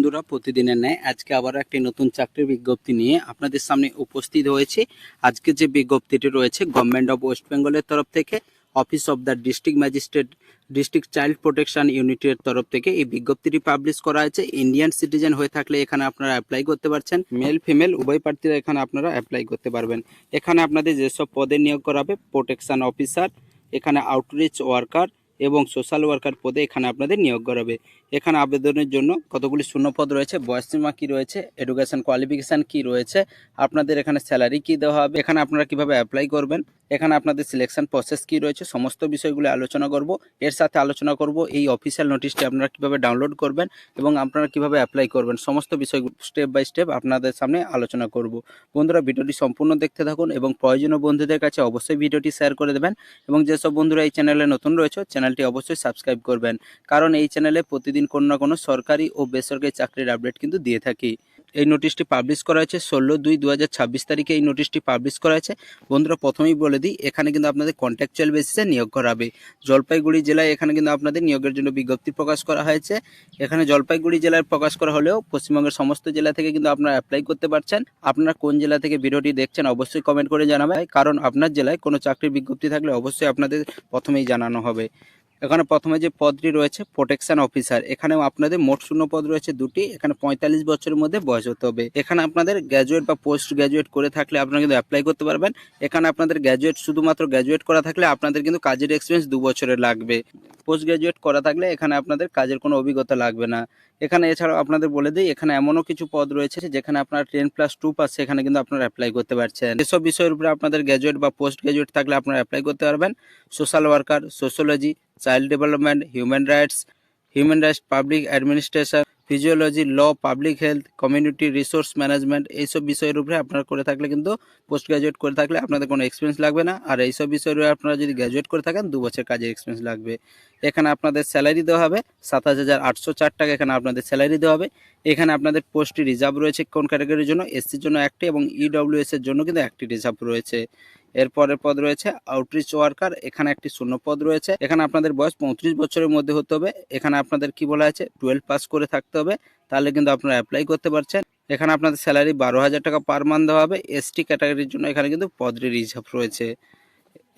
বন্ধুরা, প্রতিদিনের ন্যায় আজকে আবার একটি নতুন চাকরির বিজ্ঞপ্তি নিয়ে আপনাদের সামনে উপস্থিত হয়েছি। আজকে যে বিজ্ঞপ্তিটি রয়েছে গভর্নমেন্ট অফ ওয়েস্ট বেঙ্গলের তরফ থেকে, office of the district magistrate, district child protection ইউনিটের তরফ থেকে এই বিজ্ঞপ্তিটি পাবলিশ করা হয়েছে। ইন্ডিয়ান সিটিজেন হয়ে থাকলে এখানে আপনারা অ্যাপ্লাই করতে পারছেন। মেল ফিমেল উভয় প্রার্থীরা এখানে আপনারা অ্যাপ্লাই করতে পারবেন। এখানে আপনাদের যেসব পদে নিয়োগ করা হবে, প্রোটেকশন অফিসার, এখানে আউটরিচ ওয়ার্কার এবং সোশ্যাল ওয়ার্কার পদে এখানে আপনাদের নিয়োগ করা হবে। এখানে আবেদনের জন্য কতগুলি শূন্যপদ রয়েছে, বয়সসীমা কী রয়েছে, এডুকেশন কোয়ালিফিকেশান কী রয়েছে, আপনাদের এখানে স্যালারি কী দেওয়া হবে, এখানে আপনারা কীভাবে অ্যাপ্লাই করবেন, এখানে আপনাদের সিলেকশন প্রসেস কী রয়েছে, সমস্ত বিষয়গুলো আলোচনা করব। এর সাথে আলোচনা করব এই অফিসিয়াল নোটিশটি আপনারা কীভাবে ডাউনলোড করবেন এবং আপনারা কীভাবে অ্যাপ্লাই করবেন, সমস্ত বিষয়গুলো স্টেপ বাই স্টেপ আপনাদের সামনে আলোচনা করব। বন্ধুরা, ভিডিওটি সম্পূর্ণ দেখতে থাকুন এবং প্রয়োজনীয় বন্ধুদের কাছে অবশ্যই ভিডিওটি শেয়ার করে দেবেন এবং যেসব বন্ধুরা এই চ্যানেলে নতুন রয়েছে চ্যানেলটি অবশ্যই সাবস্ক্রাইব করবেন, কারণ এই চ্যানেলে প্রতিদিন কোনো না কোনো সরকারি ও বেসরকারি চাকরির আপডেট কিন্তু দিয়ে থাকি। এই নোটিশটি পাবলিশ করা হয়েছে 16/2/2026 তারিখে এই নোটিশটি পাবলিশ করা হয়েছে। বন্ধুরা, প্রথমেই বলে দিই, এখানে কিন্তু আপনাদের কন্ট্রাকচুয়াল বেসিসে নিয়োগ করা হবে। জলপাইগুড়ি জেলায় এখানে কিন্তু আপনাদের নিয়োগের জন্য বিজ্ঞপ্তি প্রকাশ করা হয়েছে। এখানে জলপাইগুড়ি জেলার প্রকাশ করা হলেও পশ্চিমবঙ্গের সমস্ত জেলা থেকে কিন্তু আপনারা অ্যাপ্লাই করতে পারছেন। আপনারা কোন জেলা থেকে ভিডিওটি দেখছেন অবশ্যই কমেন্ট করে জানাবেন, কারণ আপনার জেলায় কোনো চাকরির বিজ্ঞপ্তি থাকলে অবশ্যই আপনাদের প্রথমেই জানানো হবে। এখানে প্রথমে যে পদটি রয়েছে প্রোটেকশন অফিসার, এখানেও আপনাদের মোট শূন্য পদ রয়েছে দুটি। এখানে 45 বছরের মধ্যে বয়স হতে হবে। এখানে আপনাদের গ্র্যাজুয়েট বা পোস্ট গ্র্যাজুয়েট করে থাকলে আপনারা কিন্তু অ্যাপ্লাই করতে পারবেন। এখানে আপনাদের গ্র্যাজুয়েট, শুধুমাত্র গ্র্যাজুয়েট করা থাকলে আপনাদের কিন্তু কাজের এক্সপিরিয়েন্স 2 বছরের লাগবে। পোস্ট গ্র্যাজুয়েট করা থাকলে এখানে আপনাদের কাজের কোনো অভিজ্ঞতা লাগবে না। এখানে এছাড়াও আপনাদের বলে দিই, এখানে এমনও কিছু পদ রয়েছে যেখানে আপনার 10+2 পাস, সেখানে কিন্তু আপনারা অ্যাপ্লাই করতে পারছেন। এসব বিষয়ের উপরে আপনাদের গ্র্যাজুয়েট বা পোস্ট গ্র্যাজুয়েট থাকলে আপনারা অ্যাপ্লাই করতে পারবেন। Social worker, sociology, child development, human rights, public administration, physiology, law, public health, community resource management, এইসব বিষয়ের উপরে আপনারা করে থাকলে কিন্তু পোস্ট গ্র্যাজুয়েট করে থাকলে আপনাদের কোনো এক্সপিরিয়েন্স লাগবে না। আর এইসব বিষয়ের উপরে আপনারা যদি গ্র্যাজুয়েট করে থাকেন 2 বছর কাজের এক্সপিরিয়েন্স লাগবে। এখানে আপনাদের স্যালারি দেওয়া হবে 27,804 টাকা, এখানে আপনাদের স্যালারি দেওয়া হবে। এখানে আপনাদের পোস্টটি রিজার্ভ রয়েছে কোন ক্যাটাগরির জন্য, এসসির জন্য একটি এবং ইডব্লিউএস এর জন্য কিন্তু একটি রিজার্ভ রয়েছে। এরপরের পদ রয়েছে আউটরিচ ওয়ার্কার, এখানে একটি শূন্য পদ রয়েছে। এখানে আপনাদের বয়স 35 বছরের মধ্যে হতে হবে। এখানে আপনাদের কি বলা আছে, 12 পাস করে থাকতে হবে, তাহলে কিন্তু আপনারা অ্যাপ্লাই করতে পারছেন। এখানে আপনাদের স্যালারি 12,000 টাকা পার মান্থ দেওয়া হবে। এসটি ক্যাটাগরির জন্য এখানে কিন্তু পদটি রিজার্ভ রয়েছে।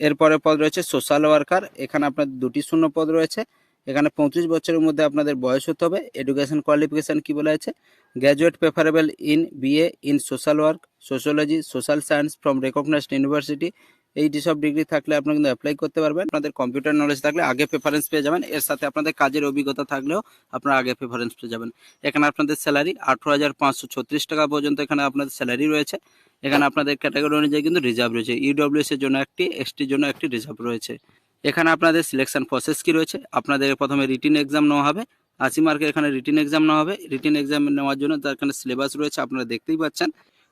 এরপরের পদ রয়েছে সোশ্যাল ওয়ার্কার, এখানে আপনাদের দুটি শূন্য পদ রয়েছে। এখানে 35 বছরের মধ্যে আপনাদের বয়স হতে হবে। এডুকেশন কোয়ালিফিকেশান কি বলা আছে, graduate preferable in BA in social work, sociology, social science from recognized university, এই যেসব ডিগ্রি থাকলে আপনারা কিন্তু অ্যাপ্লাই করতে পারবেন। আপনাদের কম্পিউটার নলেজ থাকলে আগে প্রেফারেন্স পেয়ে যাবেন। এর সাথে আপনাদের কাজের অভিজ্ঞতা থাকলেও আপনারা আগে প্রেফারেন্স পেয়ে যাবেন। এখানে আপনাদের স্যালারি 18,536 টাকা পর্যন্ত এখানে আপনাদের স্যালারি রয়েছে। এখানে আপনাদের ক্যাটাগরি অনুযায়ী কিন্তু রিজার্ভ রয়েছে। ইডব্লিউএস এর জন্য একটি, এসটির জন্য একটি রিজার্ভ রয়েছে। এখানে আপনাদের সিলেকশন প্রসেস কি রয়েছে, আপনাদের প্রথমে রিটিন এক্সাম নেওয়া হবে। 80 মার্কের এখানে রিটিন এক্সাম নেওয়া হবে। রিটিন এক্সাম নেওয়ার জন্য তার এখানে সিলেবাস রয়েছে, আপনারা দেখতেই পাচ্ছেন।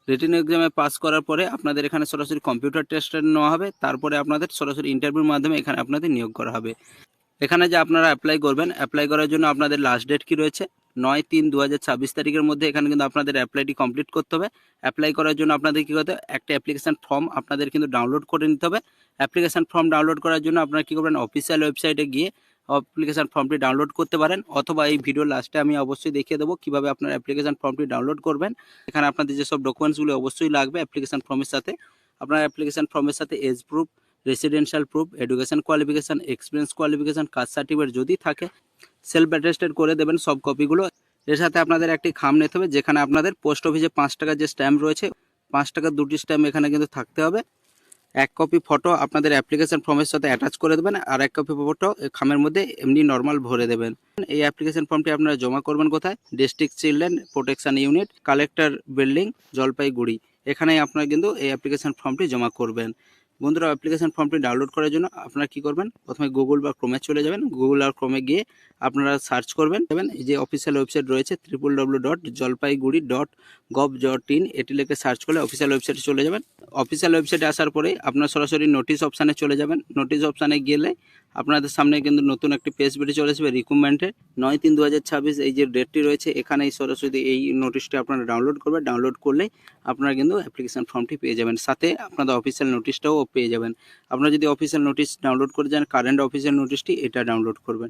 রিটিন এক্সামে পাস করার পরে আপনাদের এখানে সরাসরি কম্পিউটার টেস্ট নেওয়া হবে। তারপরে আপনাদের সরাসরি ইন্টারভিউর মাধ্যমে এখানে আপনাদের নিয়োগ করা হবে। এখানে যে আপনারা অ্যাপ্লাই করবেন, অ্যাপ্লাই করার জন্য আপনাদের লাস্ট ডেট কি রয়েছে, 9/3/2026 তারিখের মধ্যে এখানে কিন্তু আপনাদের অ্যাপ্লাইটি কমপ্লিট করতে হবে। অ্যাপ্লাই করার জন্য আপনাদের কী করতে হবে, একটা অ্যাপ্লিকেশান ফর্ম আপনাদের কিন্তু ডাউনলোড করে নিতে হবে। অ্যাপ্লিকেশান ফর্ম ডাউনলোড করার জন্য আপনারা কী করবেন, অফিসিয়াল ওয়েবসাইটে গিয়ে অ্যাপ্লিকেশান ফর্মটি ডাউনলোড করতে পারেন, অথবা এই ভিডিও লাস্টে আমি অবশ্যই দেখিয়ে দেবো কীভাবে আপনার অ্যাপ্লিকেশান ফর্মটি ডাউনলোড করবেন। এখানে আপনাদের যেসব ডকুমেন্টসগুলো অবশ্যই লাগবে অ্যাপ্লিকেশান ফর্মের সাথে, আপনার অ্যাপ্লিকেশান ফর্মের সাথে age proof, residential proof, education qualification, experience qualification, caste certificate যদি থাকে সেলফ অ্যাটেস্টেড করে দেবেন সব কপিগুলো। এর সাথে আপনাদের একটি খাম নিতে হবে, যেখানে আপনাদের পোস্ট অফিসে 5 টাকার যে স্ট্যাম্প রয়েছে, 5 টাকার দুটি স্ট্যাম্প এখানে কিন্তু থাকতে হবে। এক কপি ফটো আপনাদের অ্যাপ্লিকেশন ফর্মের সাথে অ্যাটাচ করে দেবেন, আর এক কপি ফটো খামের মধ্যে এমনি নর্মাল ভরে দেবেন। এই অ্যাপ্লিকেশন ফর্মটি আপনারা জমা করবেন কোথায়, district children protection unit, collector building, Jalpaiguri, এখানেই আপনারা কিন্তু এই অ্যাপ্লিকেশন ফর্মটি জমা করবেন। বন্ধুরা, অ্যাপ্লিকেশন ফর্মটি ডাউনলোড করার জন্য আপনারা কী করবেন, প্রথমে গুগল বা ক্রোমে চলে যাবেন। গুগল আর ক্রোমে গিয়ে আপনারা সার্চ করবেন, এই যে অফিসিয়াল ওয়েবসাইট রয়েছে www.jalpaiguri.gov.in, এটি লিখে সার্চ করলে অফিসিয়াল ওয়েবসাইটে চলে যাবেন। অফিসিয়াল ওয়েবসাইটে আসার পরে আপনারা সরাসরি নোটিশ অপশানে চলে যাবেন। নোটিশ অপশানে গেলে আপনাদের সামনে কিন্তু নতুন একটি পেজ বেরিয়ে চলে আসবে রিক্রুটমেন্টের। 9/3/2026 এই যে ডেটটি রয়েছে, এখানেই সরাসরি এই নোটিশটি আপনারা ডাউনলোড করবেন। ডাউনলোড করলেই আপনারা কিন্তু অ্যাপ্লিকেশন ফর্মটি পেয়ে যাবেন, সাথে আপনাদের অফিসিয়াল নোটিশটাও পেয়ে যাবেন। আপনারা যদি অফিসিয়াল নোটিশ ডাউনলোড করে যান, কারেন্ট অফিসিয়াল নোটিশটি এটা ডাউনলোড করবেন।